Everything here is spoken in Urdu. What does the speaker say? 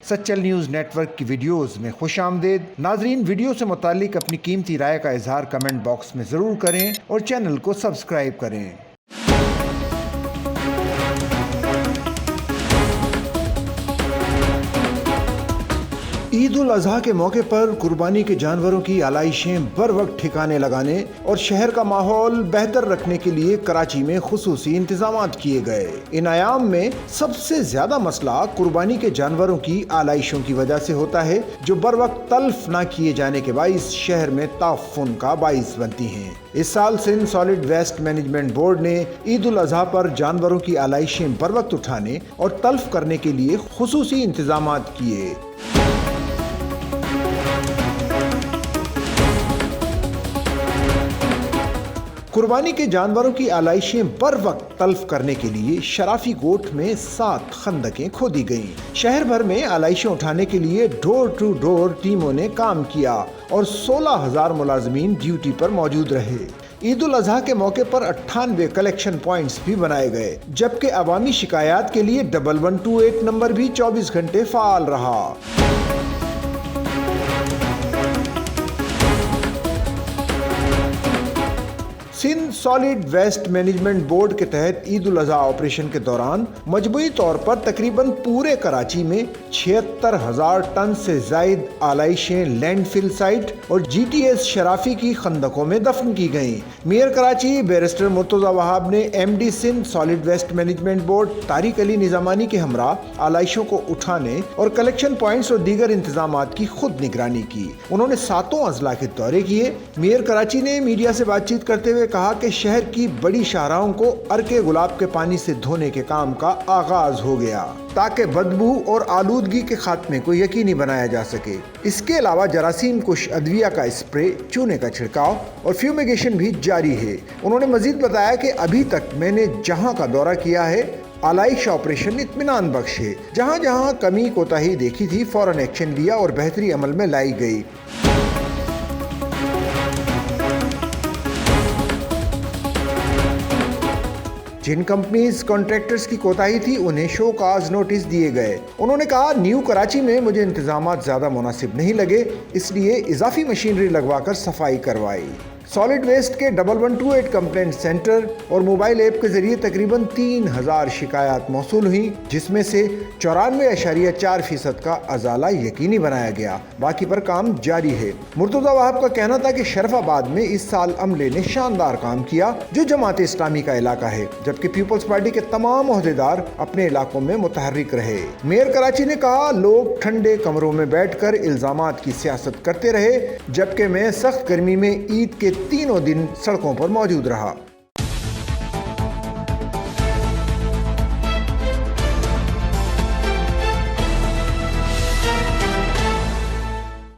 سچل نیوز نیٹ ورک کی ویڈیوز میں خوش آمدید۔ ناظرین، ویڈیو سے متعلق اپنی قیمتی رائے کا اظہار کمنٹ باکس میں ضرور کریں اور چینل کو سبسکرائب کریں۔ عید الاضحیٰ کے موقع پر قربانی کے جانوروں کی آلائشیں بر وقت ٹھکانے لگانے اور شہر کا ماحول بہتر رکھنے کے لیے کراچی میں خصوصی انتظامات کیے گئے۔ ان ایام میں سب سے زیادہ مسئلہ قربانی کے جانوروں کی آلائشوں کی وجہ سے ہوتا ہے، جو بر وقت تلف نہ کیے جانے کے باعث شہر میں تعفن کا باعث بنتی ہیں۔ اس سال Sindh solid waste management board نے عید الاضحیٰ پر جانوروں کی آلائشیں بر وقت اٹھانے اور تلف کرنے کے لیے خصوصی انتظامات کیے۔ قربانی کے جانوروں کی آلائشیں بر وقت تلف کرنے کے لیے شرافی کوٹ میں 7 خندقیں کھودی گئیں۔ شہر بھر میں آلائشیں اٹھانے کے لیے ڈور ٹو ڈور ٹیموں نے کام کیا اور 16,000 ملازمین ڈیوٹی پر موجود رہے۔ عید الاضحیٰ کے موقع پر 98 کلیکشن پوائنٹس بھی بنائے گئے، جبکہ عوامی شکایات کے لیے 1128 نمبر بھی 24 گھنٹے فعال رہا۔ Sindh solid waste management board کے تحت عید الاضحیٰ آپریشن کے دوران مجموعی طور پر تقریباً پورے کراچی میں 76,000 ٹن سے زائد آلائشیں لینڈ فل سائٹ اور جی ٹی ایس شرافی کی خندقوں میں دفن کی گئیں۔ میئر کراچی بیرسٹر مرتضی وہاب نے M D Sindh solid waste management board Tariq Ali Nizamani کے ہمراہ آلائشوں کو اٹھانے اور کلیکشن پوائنٹس اور دیگر انتظامات کی خود نگرانی کی۔ انہوں نے 7 اضلاع کے دورے کیے۔ میئر کراچی نے میڈیا سے بات چیت کرتے ہوئے کہا کہ شہر کی بڑی شاہراہوں کو عرق گلاب کے پانی سے دھونے کے کام کا آغاز ہو گیا تاکہ بدبو اور آلودگی کے خاتمے کو یقینی بنایا جا سکے۔ اس کے علاوہ جراثیم کش ادویہ کا اسپرے، چونے کا چھڑکاؤ اور فیومیگیشن بھی جاری ہے۔ انہوں نے مزید بتایا کہ ابھی تک میں نے جہاں کا دورہ کیا ہے، آلائش آپریشن اطمینان بخش ہے۔ جہاں جہاں کمی کوتاہی دیکھی تھی فوراً ایکشن لیا اور بہتری عمل میں لائی گئی۔ جن کمپنیز کانٹریکٹرز کی کوتاہی تھی انہیں شو کاز نوٹس دیے گئے۔ انہوں نے کہا، نیو کراچی میں مجھے انتظامات زیادہ مناسب نہیں لگے، اس لیے اضافی مشینری لگوا کر صفائی کروائی۔ سالڈ ویسٹ کے 1128 کمپلینٹ سینٹر اور موبائل ایپ کے ذریعے تقریباً 3,000 شکایات موصول ہوئیں، جس میں سے 94.4% کا ازالہ یقینی بنایا گیا۔ باقی پر کام جاری ہے۔ مرتضی وہاب کا کہنا تھا کہ شرف آباد میں اس سال عملے نے شاندار کام کیا، جو جماعت اسلامی کا علاقہ ہے، جبکہ پیپلز پارٹی کے تمام عہدیدار اپنے علاقوں میں متحرک رہے۔ میئر کراچی نے کہا، لوگ ٹھنڈے کمروں میں بیٹھ کر الزامات کی سیاست کرتے رہے، جبکہ میں سخت گرمی میں عید کے 3 دن سڑکوں پر موجود رہا۔